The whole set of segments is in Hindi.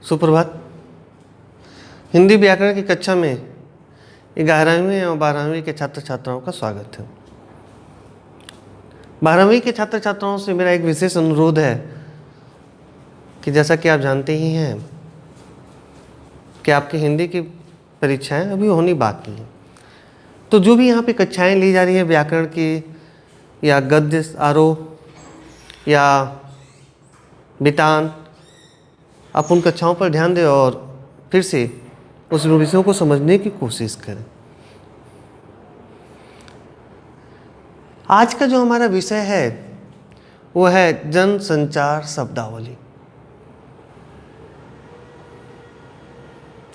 सुप्रभात। हिंदी व्याकरण की कक्षा में 11वीं और 12वीं के छात्र छात्राओं का स्वागत है। 12वीं के छात्र छात्राओं से मेरा एक विशेष अनुरोध है कि जैसा कि आप जानते ही हैं कि आपकी हिंदी की परीक्षाएं अभी होनी बाकी हैं, तो जो भी यहाँ पे कक्षाएं ली जा रही हैं व्याकरण की या गद्य आरोह या वितान, आप उन कक्षाओं पर ध्यान दें और फिर से उस विषयों को समझने की कोशिश करें। आज का जो हमारा विषय है वो है जनसंचार शब्दावली।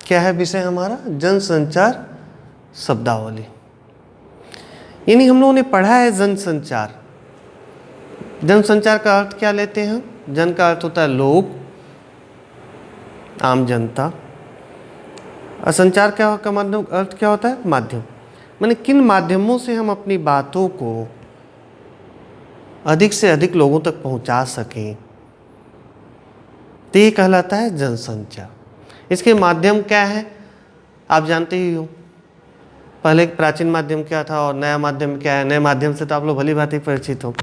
क्या है विषय हमारा? जनसंचार शब्दावली। यानी हम लोगों ने पढ़ा है जनसंचार। जनसंचार का अर्थ क्या लेते हैं? जन का अर्थ होता है लोग, आम जनता। और संचार का माध्यम अर्थ क्या होता है? माध्यम। माने किन माध्यमों से हम अपनी बातों को अधिक से अधिक लोगों तक पहुंचा सकें, तो ये कहलाता है जनसंचार। इसके माध्यम क्या है आप जानते ही हो। पहले प्राचीन माध्यम क्या था और नया माध्यम क्या है? नए माध्यम से तो आप लोग भली भांति परिचित हो।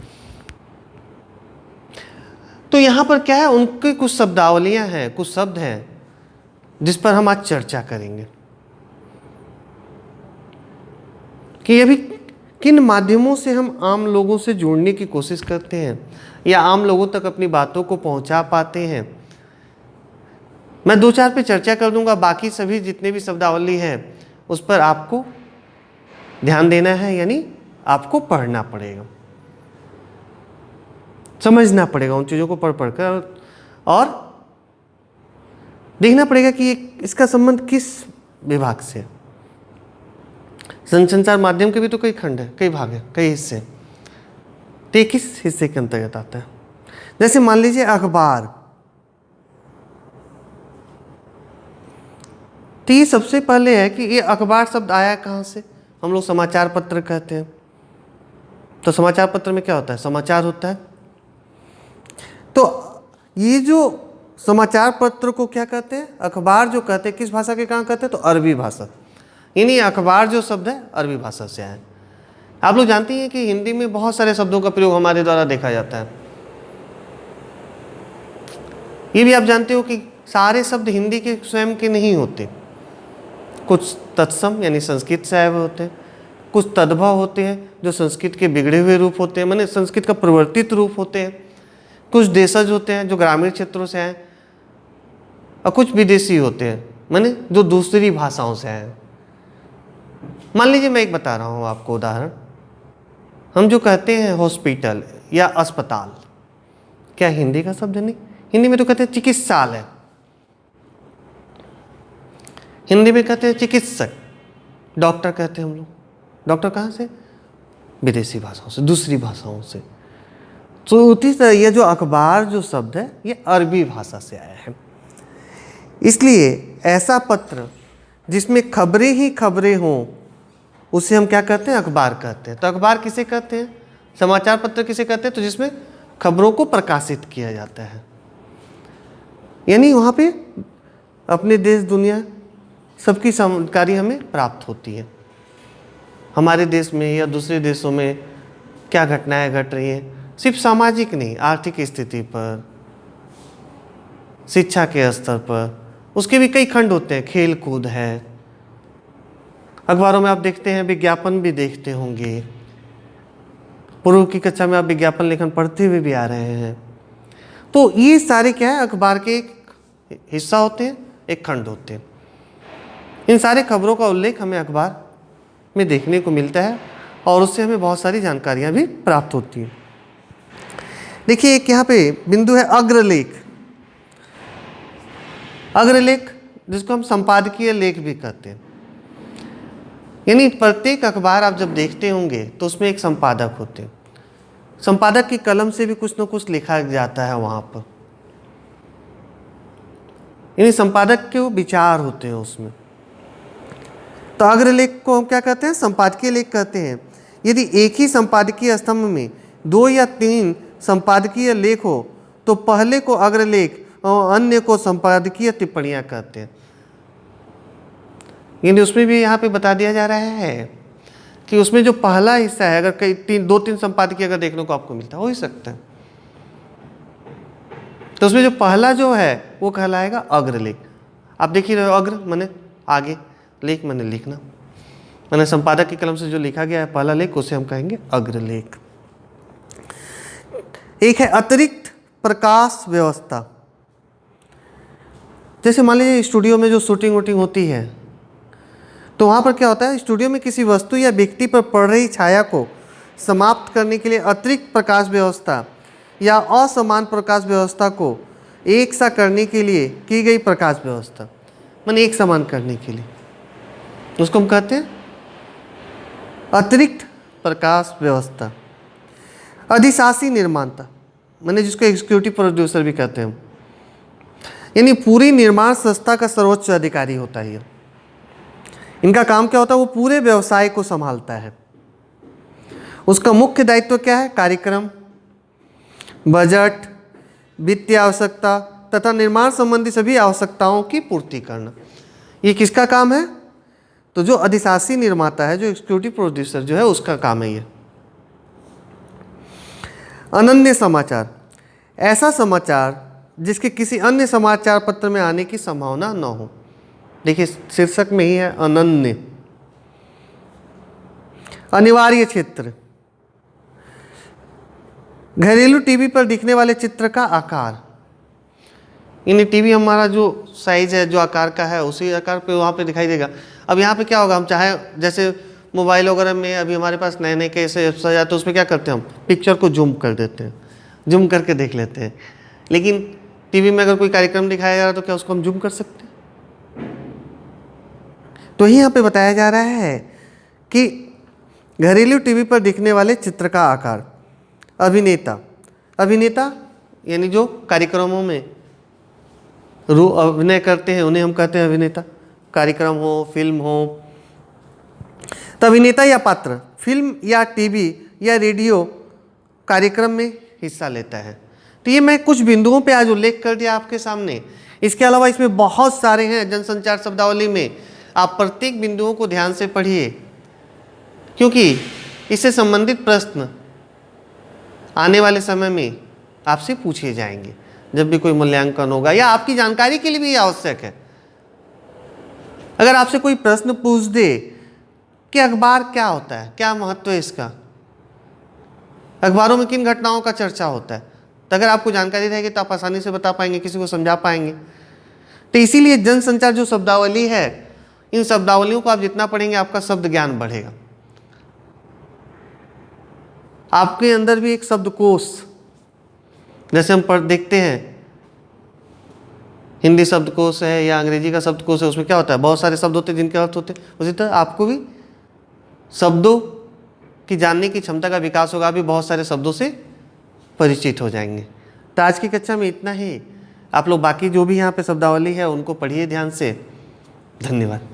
तो यहाँ पर क्या है, उनकी कुछ शब्दावलियाँ हैं, कुछ शब्द हैं जिस पर हम आज चर्चा करेंगे कि ये भी किन माध्यमों से हम आम लोगों से जुड़ने की कोशिश करते हैं या आम लोगों तक अपनी बातों को पहुंचा पाते हैं। मैं दो चार पे चर्चा कर दूंगा, बाकी सभी जितने भी शब्दावली हैं उस पर आपको ध्यान देना है, यानी आपको पढ़ना पड़ेगा, समझना पड़ेगा उन चीज़ों को पढ़ कर और देखना पड़ेगा कि इसका संबंध किस विभाग से। जनसंचार माध्यम के भी तो कई खंड है, कई भाग है, कई हिस्से। तो ये किस हिस्से के अंतर्गत आता है? जैसे मान लीजिए अखबार, तो ये सबसे पहले है कि ये अखबार शब्द आया कहाँ से? हम लोग समाचार पत्र कहते हैं। तो समाचार पत्र में क्या होता है? समाचार होता है। तो ये जो समाचार पत्र को क्या कहते हैं? अखबार जो कहते हैं, किस भाषा के कहाँ कहते हैं? तो अरबी भाषा। यानी अखबार जो शब्द है अरबी भाषा से आया है। आप लोग जानते हैं कि हिंदी में बहुत सारे शब्दों का प्रयोग हमारे द्वारा देखा जाता है। ये भी आप जानते हो कि सारे शब्द हिंदी के स्वयं के नहीं होते। कुछ तत्सम यानी संस्कृत से आए हुए होते हैं, कुछ तद्भव होते हैं जो संस्कृत के बिगड़े हुए रूप होते हैं, माने संस्कृत का परिवर्तित रूप होते हैं, कुछ देशज होते हैं जो ग्रामीण क्षेत्रों से आए, और कुछ विदेशी होते हैं माने जो दूसरी भाषाओं से आए। मान लीजिए मैं एक बता रहा हूँ आपको उदाहरण। हम जो कहते हैं हॉस्पिटल या अस्पताल, क्या हिंदी का शब्द नहीं? हिंदी में तो कहते हैं चिकित्सालय, हिंदी में कहते हैं चिकित्सक, डॉक्टर कहते हैं हम लोग। डॉक्टर कहाँ से? विदेशी भाषाओं से, दूसरी भाषाओं से। तो उसी तरह ये जो अखबार जो शब्द है ये अरबी भाषा से आया है। इसलिए ऐसा पत्र जिसमें खबरें ही खबरें हों उसे हम क्या कहते हैं? अखबार कहते हैं। तो अखबार किसे कहते हैं? समाचार पत्र किसे कहते हैं? तो जिसमें खबरों को प्रकाशित किया जाता है, यानी वहाँ पे अपने देश दुनिया सबकी जानकारी हमें प्राप्त होती है। हमारे देश में या दूसरे देशों में क्या घटनाएं घट रही हैं, सिर्फ सामाजिक नहीं, आर्थिक स्थिति पर, शिक्षा के स्तर पर, उसके भी कई खंड होते हैं। खेल कूद है, अखबारों में आप देखते हैं विज्ञापन भी देखते होंगे। पूर्व की कक्षा में आप विज्ञापन लेखन पढ़ते हुए भी आ रहे हैं। तो ये सारे क्या है? अखबार के एक हिस्सा होते हैं, एक खंड होते हैं। इन सारे खबरों का उल्लेख हमें अखबार में देखने को मिलता है और उससे हमें बहुत सारी जानकारियाँ भी प्राप्त होती हैं। देखिए एक यहाँ पे बिंदु है अग्रलेख। अग्रलेख जिसको हम संपादकीय लेख भी कहते हैं, यानी प्रत्येक अखबार आप जब देखते होंगे तो उसमें एक संपादक होते हैं। संपादक की कलम से भी कुछ न कुछ लिखा जाता है वहाँ पर, यानी संपादक के वो विचार होते हैं उसमें। तो अग्रलेख को हम क्या कहते हैं? संपादकीय लेख कहते हैं। यदि एक ही संपादकीय स्तंभ में 2 या 3 संपादकीय लेख हो तो पहले को अग्रलेख और अन्य को संपादकीय टिप्पणियां कहते हैं। यानी उसमें भी यहाँ पे बता दिया जा रहा है कि उसमें जो पहला हिस्सा है, अगर कई दो तीन संपादकीय अगर देखने को आपको मिलता है, हो ही सकता है, तो उसमें जो पहला जो है वो कहलाएगा अग्रलेख। आप देख ही रहे हो, अग्र माने आगे, लेख माने लिखना, माने संपादक की कलम से जो लिखा गया है पहला लेख, उसे हम कहेंगे अग्रलेख। एक है अतिरिक्त प्रकाश व्यवस्था। जैसे मान लीजिए स्टूडियो में जो शूटिंग वूटिंग होती है, तो वहाँ पर क्या होता है, स्टूडियो में किसी वस्तु या व्यक्ति पर पड़ रही छाया को समाप्त करने के लिए अतिरिक्त प्रकाश व्यवस्था या असमान प्रकाश व्यवस्था को एक सा करने के लिए की गई प्रकाश व्यवस्था, माने एक समान करने के लिए, उसको हम कहते हैं अतिरिक्त प्रकाश व्यवस्था। अधिशासी निर्माता, माने जिसको एग्जीक्यूटिव प्रोड्यूसर भी कहते हैं, यानी पूरी निर्माण संस्था का सर्वोच्च अधिकारी होता है। इनका काम क्या होता है, वो पूरे व्यवसाय को संभालता है। उसका मुख्य दायित्व क्या है, कार्यक्रम, बजट, वित्तीय आवश्यकता तथा निर्माण संबंधी सभी आवश्यकताओं की पूर्ति करना। ये किसका काम है, तो जो अधिशासी निर्माता है, जो एग्जीक्यूटिव प्रोड्यूसर जो है, उसका काम है ये। अनन्य समाचार, ऐसा समाचार जिसके किसी अन्य समाचार पत्र में आने की संभावना न हो। देखिए शीर्षक में ही है अनन्य। अनिवार्य क्षेत्र, घरेलू टीवी पर दिखने वाले चित्र का आकार, यानी टीवी हमारा जो साइज है, जो आकार का है, उसी आकार पे वहाँ पे दिखाई देगा। अब यहाँ पे क्या होगा, हम चाहे जैसे मोबाइल वगैरह में अभी हमारे पास नए नए कैसे ऐप्स आ जाते हैं, उसमें क्या करते हैं, हम पिक्चर को जूम कर देते हैं, जूम करके देख लेते हैं। लेकिन टीवी में अगर कोई कार्यक्रम दिखाया जा रहा है तो क्या उसको हम जूम कर सकते हैं? तो यहाँ पे बताया जा रहा है कि घरेलू टीवी पर दिखने वाले चित्र का आकार। अभिनेता, अभिनेता यानी जो कार्यक्रमों में अभिनय करते हैं उन्हें हम कहते हैं अभिनेता। कार्यक्रम हो, फिल्म हो, तो अभिनेता या पात्र फिल्म या टीवी या रेडियो कार्यक्रम में हिस्सा लेता है। तो ये मैं कुछ बिंदुओं पे आज उल्लेख कर दिया आपके सामने। इसके अलावा इसमें बहुत सारे हैं जनसंचार शब्दावली में, आप प्रत्येक बिंदुओं को ध्यान से पढ़िए, क्योंकि इससे संबंधित प्रश्न आने वाले समय में आपसे पूछे जाएंगे जब भी कोई मूल्यांकन होगा, या आपकी जानकारी के लिए भी आवश्यक है। अगर आपसे कोई प्रश्न पूछ दे कि अखबार क्या होता है, क्या महत्व है इसका, अखबारों में किन घटनाओं का चर्चा होता है, तो अगर आपको जानकारी रहेगी तो आप आसानी से बता पाएंगे, किसी को समझा पाएंगे। तो इसीलिए जनसंचार जो शब्दावली है, इन शब्दावलियों को आप जितना पढ़ेंगे आपका शब्द ज्ञान बढ़ेगा। आपके अंदर भी एक शब्दकोश, जैसे हम देखते हैं हिंदी शब्दकोश है या अंग्रेजी का शब्दकोश है, उसमें क्या होता है, बहुत सारे शब्द होते हैं जिनके अर्थ होते हैं। उसी तरह आपको भी शब्दों की जानने की क्षमता का विकास होगा, भी बहुत सारे शब्दों से परिचित हो जाएंगे। तो आज की कक्षा में इतना ही। आप लोग बाकी जो भी यहाँ पे शब्दावली है उनको पढ़िए ध्यान से। धन्यवाद।